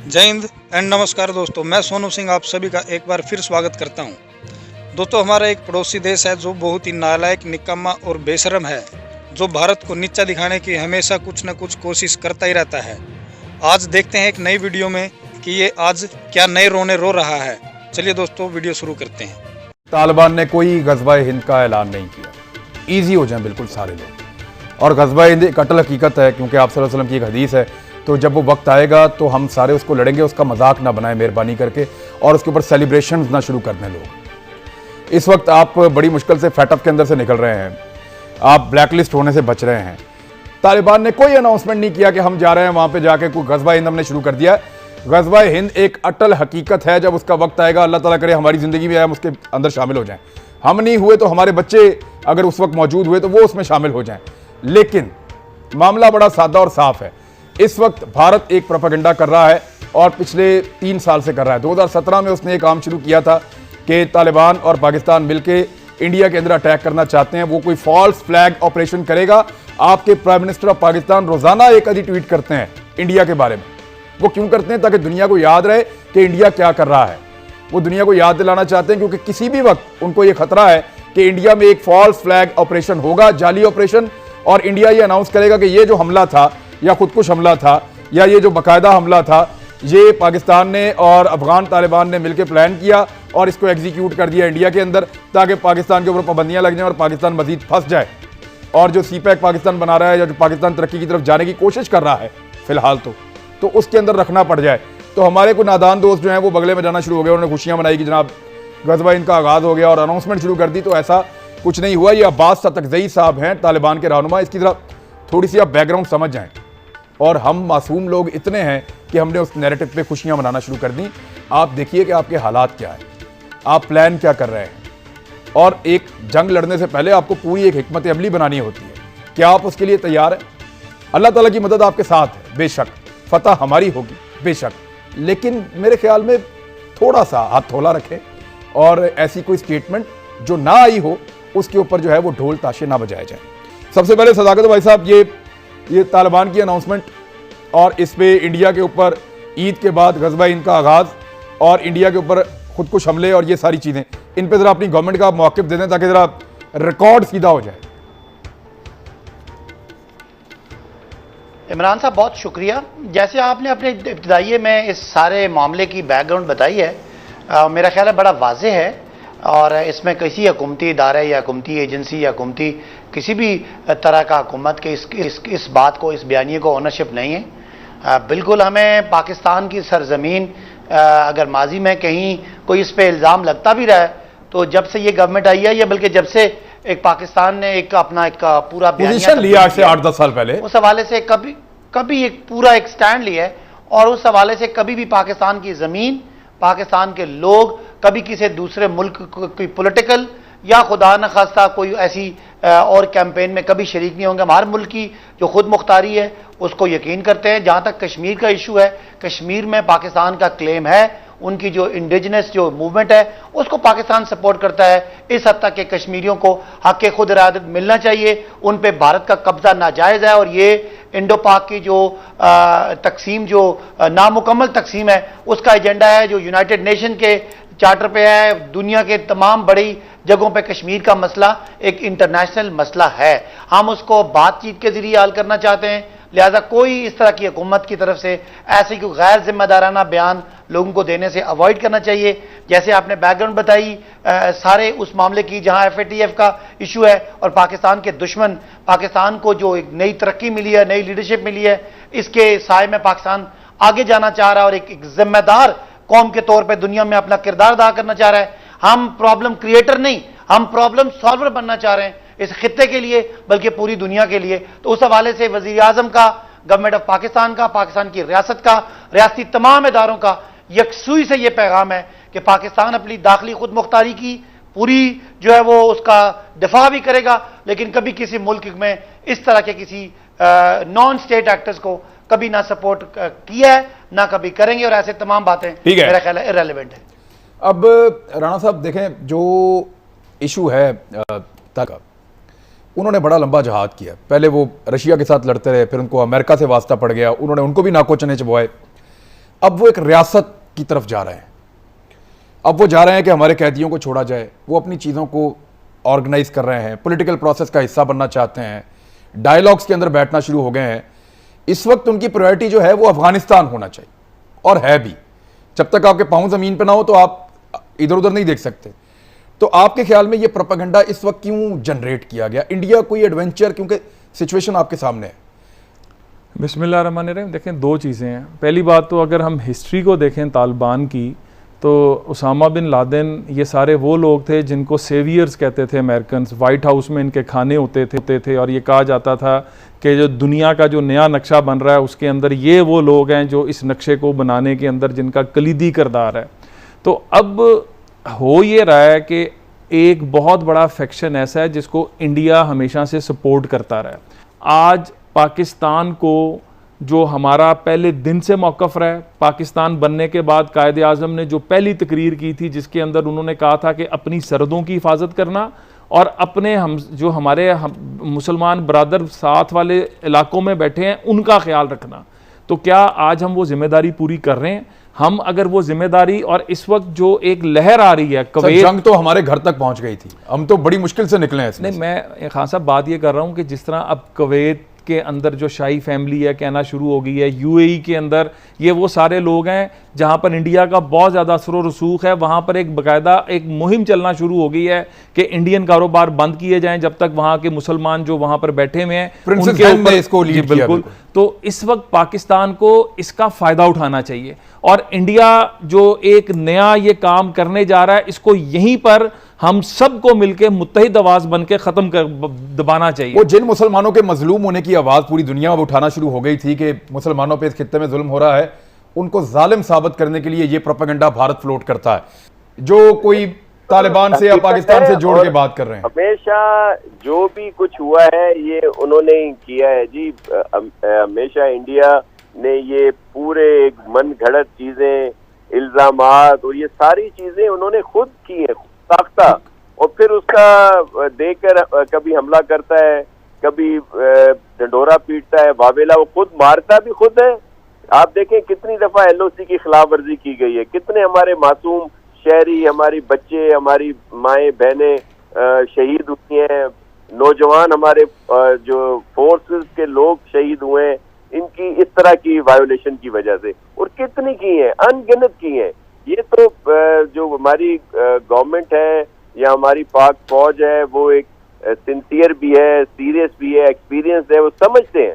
जय हिंद एंड नमस्कार दोस्तों, मैं सोनू सिंह आप सभी का एक बार फिर स्वागत करता हूं। दोस्तों, हमारा एक पड़ोसी देश है जो बहुत ही नालायक, निकम्मा और बेशरम है, जो भारत को नीचा दिखाने की हमेशा कुछ न कुछ कोशिश करता ही रहता है। आज देखते हैं एक नई वीडियो में कि ये आज क्या नए रोने रो रहा है। चलिए दोस्तों, वीडियो शुरू करते हैं। तालिबान ने कोई गज़वा हिंद का ऐलान नहीं किया। ईजी हो जाए बिल्कुल सारे लोग। और गज़वा हिंद एक अटल हकीकत है, क्योंकि आप सल्लल्लाहु अलैहि वसल्लम की एक हदीस है, तो जब वो वक्त आएगा तो हम सारे उसको लड़ेंगे। उसका मजाक ना बनाए मेहरबानी करके, और उसके ऊपर सेलिब्रेशन ना शुरू कर दें लोग। इस वक्त आप बड़ी मुश्किल से फैटअप के अंदर से निकल रहे हैं, आप ब्लैक लिस्ट होने से बच रहे हैं। तालिबान ने कोई अनाउंसमेंट नहीं किया कि हम जा रहे हैं वहाँ पर जाके कोई गज़वा हिंद हमने शुरू कर दिया है। गज़वा हिंद एक अटल हकीकत है। जब उसका वक्त आएगा, अल्लाह ताला करे हमारी ज़िंदगी में हम उसके अंदर शामिल हो जाएं। हम नहीं हुए तो हमारे बच्चे अगर उस वक्त मौजूद हुए तो वो उसमें शामिल हो जाएं। लेकिन मामला बड़ा सादा और साफ है। इस वक्त भारत एक प्रोपेगेंडा कर रहा है और पिछले 3 साल से कर रहा है। 2017 में उसने एक काम शुरू किया था कि तालिबान और पाकिस्तान मिलके इंडिया के अंदर अटैक करना चाहते हैं। वो कोई फॉल्स फ्लैग ऑपरेशन करेगा। आपके प्राइम मिनिस्टर ऑफ पाकिस्तान रोजाना एक आधी ट्वीट करते हैं इंडिया के बारे में। वो क्यों करते हैं? ताकि दुनिया को याद रहे कि इंडिया क्या कर रहा है। वो दुनिया को याद दिलाना चाहते हैं, क्योंकि किसी भी वक्त उनको ये खतरा है कि इंडिया में एक फॉल्स फ्लैग ऑपरेशन होगा, जाली ऑपरेशन, और इंडिया ये अनाउंस करेगा कि ये जो हमला था या खुदकुश हमला था या ये जो बाकायदा हमला था, ये पाकिस्तान ने और अफगान तालिबान ने मिलकर प्लान किया और इसको एग्जीक्यूट कर दिया इंडिया के अंदर, ताकि पाकिस्तान के ऊपर पाबंदियां लग जाएं और पाकिस्तान मजीद फंस जाए। और जो सीपैक पाकिस्तान बना रहा है या जो पाकिस्तान तरक्की की तरफ जाने की कोशिश कर रहा है फिलहाल, तो उसके अंदर रखना पड़ जाए। तो हमारे कोई नादान दोस्त जो हैं वो बगले में जाना शुरू हो गए। उन्होंने खुशियां मनाई कि जनाब गज़वा हिंद का आगाज़ हो गया और अनाउंसमेंट शुरू कर दी। तो ऐसा कुछ नहीं हुआ। ये अब्बास सतकज़ई साहब हैं, तालिबान के रहनुमा। इसकी तरफ थोड़ी सी आप बैकग्राउंड समझ जाएं। और हम मासूम लोग इतने हैं कि हमने उस नैरेटिव पे खुशियां मनाना शुरू कर दी। आप देखिए कि आपके हालात क्या है, आप प्लान क्या कर रहे हैं। और एक जंग लड़ने से पहले आपको पूरी एक हिकमत अमली बनानी होती है। क्या आप उसके लिए तैयार हैं? अल्लाह ताला की मदद आपके साथ है, बेशक फतह हमारी होगी, बेशक। लेकिन मेरे ख्याल में थोड़ा सा हाथ थोला रखें और ऐसी कोई स्टेटमेंट जो ना आई हो उसके ऊपर जो है वो ढोल ताशे ना बजाए जाए। सबसे पहले सदाकत भाई साहब, ये तालिबान की अनाउंसमेंट और इस पे इंडिया के ऊपर ईद के बाद गज़वा हिंद का आगाज़ और इंडिया के ऊपर खुदकुश हमले और ये सारी चीज़ें, इन पे ज़रा अपनी गवर्नमेंट का मौक़िफ़ दे दें ताकि ज़रा रिकॉर्ड सीधा हो जाए। इमरान साहब, बहुत शुक्रिया। जैसे आपने अपने इब्तिदाइये में इस सारे मामले की बैकग्राउंड बताई है, मेरा ख्याल है बड़ा वाज़ेह है। और इसमें किसी हुकूमती इदारे या हुकूमती एजेंसी या हुकूमती किसी भी तरह का हुकूमत के इस बात को, इस बयानिए को ओनरशिप नहीं है। बिल्कुल हमें पाकिस्तान की सरजमीन, अगर माजी में कहीं कोई इस पे इल्ज़ाम लगता भी रहा है, तो जब से ये गवर्नमेंट आई है, या बल्कि जब से एक पाकिस्तान ने एक अपना एक पूरा पोजीशन लिया आज से 8-10 साल पहले, उस हवाले से कभी एक पूरा एक स्टैंड लिया है। और उस हवाले से कभी भी पाकिस्तान की ज़मीन, पाकिस्तान के लोग कभी किसी दूसरे मुल्क की पॉलिटिकल या खुदा न खास्ता कोई ऐसी और कैंपेन में कभी शरीक नहीं होंगे। हमारे मुल्क की जो खुद मुख्तारी है उसको यकीन करते हैं। जहाँ तक कश्मीर का इशू है, कश्मीर में पाकिस्तान का क्लेम है, उनकी जो इंडिजिनस जो मूवमेंट है उसको पाकिस्तान सपोर्ट करता है। इस हद तक कि कश्मीरियों को हक खुद इरादत मिलना चाहिए, उन पे भारत का कब्जा नाजायज़ है। और ये इंडो पाक की जो तकसीम, जो नामुकम्मल तकसीम है, उसका एजेंडा है जो यूनाइटेड नेशन के चार्टर पे है। दुनिया के तमाम बड़ी जगहों पे कश्मीर का मसला एक इंटरनेशनल मसला है। हम उसको बातचीत के जरिए हल करना चाहते हैं। लिहाजा कोई इस तरह की हुकूमत की तरफ से ऐसी कोई गैर जिम्मेदाराना बयान लोगों को देने से अवॉइड करना चाहिए। जैसे आपने बैकग्राउंड बताई सारे उस मामले की, जहां FATF का इशू है और पाकिस्तान के दुश्मन, पाकिस्तान को जो एक नई तरक्की मिली है, नई लीडरशिप मिली है, इसके साए में पाकिस्तान आगे जाना चाह रहा है और एक जिम्मेदार कौम के तौर पर दुनिया में अपना किरदार अदा करना चाह रहा है। हम प्रॉब्लम क्रिएटर नहीं, हम प्रॉब्लम सॉल्वर बनना चाह रहे हैं इस खित्ते के लिए, बल्कि पूरी दुनिया के लिए। तो उस हवाले से वजीर आजम का, गवर्नमेंट ऑफ पाकिस्तान का, पाकिस्तान की रियासत का, रियासती तमाम इदारों का यकसुई से यह पैगाम है कि पाकिस्तान अपनी दाखिली खुद मुख्तारी की पूरी जो है वो उसका दिफा भी करेगा, लेकिन कभी किसी मुल्क में इस तरह के किसी नॉन स्टेट एक्टर्स को कभी ना सपोर्ट किया है, ना कभी करेंगे। और ऐसे तमाम बातें मेरा ख्याल है इररेलेवेंट है। अब राणा साहब देखें, जो इशू है तक उन्होंने बड़ा लंबा जहाद किया। पहले वो रशिया के साथ लड़ते रहे, फिर उनको अमेरिका से वास्ता पड़ गया, उन्होंने उनको भी नाको चने चबवाए। अब वो एक रियासत की तरफ जा रहे हैं। अब वो जा रहे हैं कि हमारे कैदियों को छोड़ा जाए, वो अपनी चीज़ों को ऑर्गेनाइज कर रहे हैं, पॉलिटिकल प्रोसेस का हिस्सा बनना चाहते हैं, डायलॉग्स के अंदर बैठना शुरू हो गए हैं। इस वक्त उनकी प्रायोरिटी जो है वो अफगानिस्तान होना चाहिए, और है भी। जब तक आपके पांव ज़मीन पे ना हो तो आप इधर उधर नहीं देख सकते। तो आपके ख्याल में ये प्रोपेगेंडा इस वक्त क्यों जनरेट किया गया? इंडिया कोई एडवेंचर, क्योंकि सिचुएशन आपके सामने है। बिस्मिल्लाहिर्रहमानिर्रहीम। देखें, दो चीज़ें हैं। पहली बात तो अगर हम हिस्ट्री को देखें तालिबान की, तो उसामा बिन लादेन ये सारे वो लोग थे जिनको सेवियर्स कहते थे अमेरिकन्स। वाइट हाउस में इनके खाने होते थे और ये कहा जाता था कि जो दुनिया का जो नया नक्शा बन रहा है उसके अंदर ये वो लोग हैं जो इस नक्शे को बनाने के अंदर जिनका कलीदी किरदार है। तो अब हो ये रहा है कि एक बहुत बड़ा फैक्शन ऐसा है जिसको इंडिया हमेशा से सपोर्ट करता रहा है। आज पाकिस्तान को जो हमारा पहले दिन से मौक़िफ़ रहा है, पाकिस्तान बनने के बाद कायदे आज़म ने जो पहली तकरीर की थी जिसके अंदर उन्होंने कहा था कि अपनी सरहदों की हिफाजत करना और अपने हमारे मुसलमान बरादर साथ वाले इलाकों में बैठे हैं उनका ख्याल रखना। तो क्या आज हम वो जिम्मेदारी पूरी कर रहे हैं? हम अगर वो जिम्मेदारी, और इस वक्त जो एक लहर आ रही है कुवैत, जंग तो हमारे घर तक पहुंच गई थी, हम तो बड़ी मुश्किल से निकले हैं इसमें। नहीं, मैं खान साहब बात ये कर रहा हूँ कि जिस तरह अब कुवैत के अंदर जो शाही फैमिली है कहना शुरू हो गई है, यूएई के अंदर ये वो सारे लोग हैं जहाँ पर इंडिया का बहुत ज़्यादा असर व रसूख है। वहाँ पर एक बाकायदा एक मुहिम चलना शुरू हो गई है कि इंडियन कारोबार बंद किए जाएं जब तक वहाँ के मुसलमान जो वहाँ पर बैठे हुए हैं उनके ऊपर इसको लीड किया। बिल्कुल। तो इस वक्त पाकिस्तान को इसका फ़ायदा उठाना चाहिए और इंडिया जो एक नया ये काम करने जा रहा है इसको यहीं पर हम सबको मिलकर मुत्तहिद आवाज़ बन के ख़त्म कर दबाना चाहिए। वो जिन मुसलमानों के मजलूम होने की आवाज़ पूरी दुनिया में उठाना शुरू हो गई थी कि मुसलमानों पे इस खित्ते में जुल्म हो रहा है, उनको जालिम साबित करने के लिए ये प्रोपेगेंडा भारत फ्लोट करता है, जो कोई तालिबान से या पाकिस्तान से जोड़ के बात कर रहे हैं। हमेशा जो भी कुछ हुआ है ये उन्होंने ही किया है जी। हमेशा इंडिया ने ये पूरे मन घड़त चीजें, इल्जामात और ये सारी चीजें उन्होंने खुद की है, साख्ता, और फिर उसका देकर कभी हमला करता है, कभी ढंडोरा पीटता है, वावेला वो खुद मारता भी खुद है। आप देखें कितनी दफा एलओसी की खिलाफ वर्जी की गई है, कितने हमारे मासूम शहरी, हमारी बच्चे, हमारी माएँ बहनें शहीद हुई हैं, नौजवान हमारे जो फोर्सेस के लोग शहीद हुए हैं इनकी इस तरह की वायोलेशन की वजह से, और कितनी की हैं, अनगिनत की हैं। ये तो जो हमारी गवर्नमेंट है या हमारी पाक फौज है वो एक सिंसियर भी है, सीरियस भी है, एक्सपीरियंस है, वो समझते हैं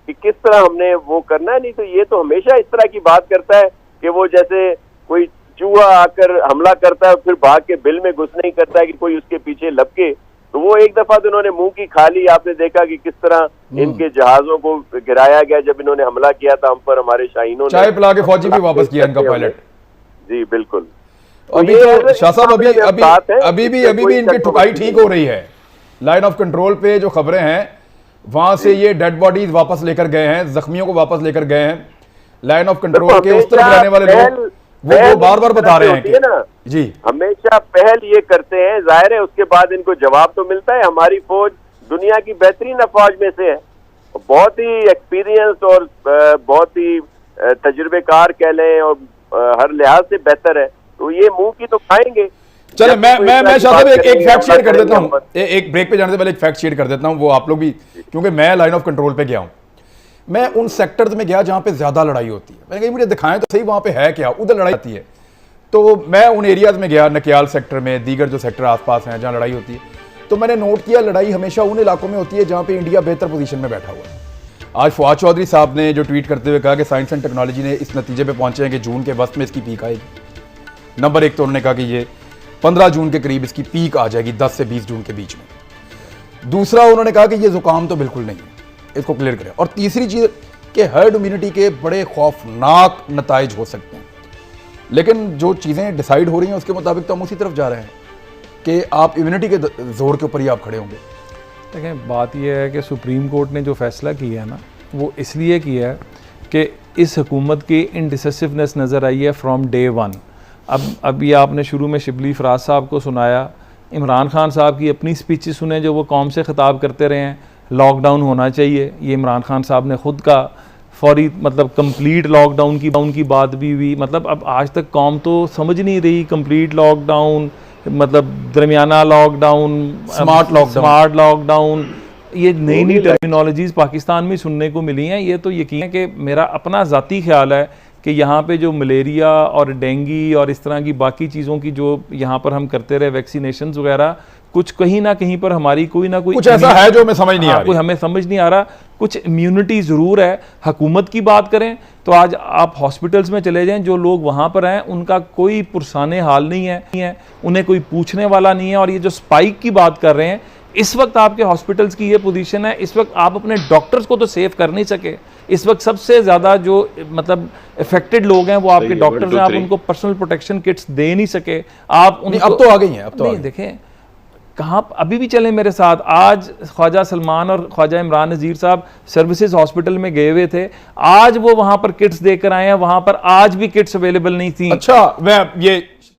कि किस तरह हमने वो करना है। नहीं तो ये तो हमेशा इस तरह की बात करता है कि वो जैसे कोई चूहा आकर हमला करता है फिर भाग के बिल में घुस नहीं करता है कि कोई उसके पीछे लपके। तो वो एक दफा तो इन्होंने मुंह की खा ली। आपने देखा कि किस तरह इनके जहाजों को गिराया गया जब इन्होंने हमला किया था हम पर, हमारे शाहीनों ने चाय पिला के फौजी भी वापस किया इनका पायलट। जी बिल्कुल। अभी तो शाह साहब अभी भी इनकी ठुकाई ठीक हो रही है। लाइन ऑफ कंट्रोल पे जो खबरें हैं वहां से ये डेड बॉडीज वापस लेकर गए हैं, जख्मियों को वापस लेकर गए हैं। लाइन ऑफ कंट्रोल के उस तरफ रहने वाले लोग वो बार बार बता रहे हैं कि ना जी हमेशा पहल ये करते हैं, जाहिर है उसके बाद इनको जवाब तो मिलता है। हमारी फौज दुनिया की बेहतरीन फौज में से है, बहुत ही एक्सपीरियंस और बहुत ही तजुर्बेकार कह लें और हर लिहाज से बेहतर है। तो ये मुंह की तो खाएंगे। चलो मैं शायद एक फैक्ट शेयर कर देता हूँ, एक ब्रेक पे जाने से पहले एक फैक्ट शेयर कर देता हूँ, वो आप लोग भी, क्योंकि मैं लाइन ऑफ कंट्रोल पे गया हूँ। मैं उन सेक्टर्स में गया जहाँ पे ज्यादा लड़ाई होती है। मैंने कहा मुझे दिखाएं तो सही वहाँ पे है क्या, उधर लड़ाई होती है। तो मैं उन एरियाज में गया, नकियाल सेक्टर में, दीगर जो सेक्टर आसपास हैं जहाँ लड़ाई होती है, तो मैंने नोट किया लड़ाई हमेशा उन इलाकों में होती है जहाँ पे इंडिया बेहतर पोजीशन में बैठा हुआ है। आज फवाद चौधरी साहब ने जो ट्वीट करते हुए कहा कि साइंस एंड टेक्नोलॉजी ने इस नतीजे पे पहुंचे हैं कि जून के वस्त में इसकी पीक आएगी। नंबर एक तो उन्होंने कहा कि ये 15 जून के करीब इसकी पीक आ जाएगी, 10 से 20 जून के बीच में। दूसरा उन्होंने कहा कि ये जुकाम तो बिल्कुल नहीं है, इसको क्लियर करें। और तीसरी चीज कि हर्ड इम्यूनिटी के बड़े खौफनाक नताइज हो सकते हैं, लेकिन जो चीज़ें डिसाइड हो रही हैं उसके मुताबिक तो हम उसी तरफ जा रहे हैं कि आप इम्यूनिटी के जोर के ऊपर ही आप खड़े होंगे। देखें, बात यह है कि सुप्रीम कोर्ट ने जो फैसला किया है ना, वो इसलिए किया है कि इस हुकूमत की इनडिसिसिवनेस नज़र आई है फ्रॉम डे वन। अब ये आपने शुरू में शिबली फराज साहब को सुनाया, इमरान खान साहब की अपनी स्पीचेस सुने जो वो कौम से ख़िताब करते रहे हैं, लॉकडाउन होना चाहिए, ये इमरान खान साहब ने ख़ुद कहा। फौरी मतलब कंप्लीट लॉकडाउन की बात भी हुई। मतलब अब आज तक कौम तो समझ नहीं रही कंप्लीट लॉकडाउन, मतलब दरमियाना लॉकडाउन, स्मार्ट लॉकडाउन, ये नई नई टर्मिनोलॉजीज पाकिस्तान में सुनने को मिली हैं। ये तो यकीन है कि मेरा अपना ज़ाती ख्याल है कि यहाँ पे जो मलेरिया और डेंगी और इस तरह की बाकी चीज़ों की जो यहाँ पर हम करते रहे वैक्सीनेशंस वगैरह, कुछ कहीं ना कहीं पर हमारी कोई ना कोई कुछ ऐसा है जो हमें समझ नहीं आ रही। कोई हमें समझ नहीं आ रहा, कुछ इम्यूनिटी ज़रूर है। हुकूमत की बात करें तो आज आप हॉस्पिटल्स में चले जाएं, जो लोग वहाँ पर हैं उनका कोई पुरसाने हाल नहीं है, उन्हें कोई पूछने वाला नहीं है। और ये जो स्पाइक की बात कर रहे हैं, इस वक्त आपके हॉस्पिटल्स की ये पोजीशन है, इस वक्त आप अपने डॉक्टर्स को तो सेव कर नहीं सके। इस वक्त सबसे ज़्यादा जो मतलब इफेक्टेड लोग हैं वो आपके डॉक्टर्स हैं, आप उनको पर्सनल प्रोटेक्शन किट्स दे नहीं सके। आप उनको अब तो आ गई हैं, अब तो नहीं देखें कहाँ, अभी भी चले मेरे साथ। आज ख्वाजा सलमान और ख्वाजा इमरान नज़ीर साहब सर्विसेज हॉस्पिटल में गए हुए थे, आज वो वहाँ पर किट्स देकर आए हैं, वहाँ पर आज भी किट्स अवेलेबल नहीं थी। अच्छा, मैं ये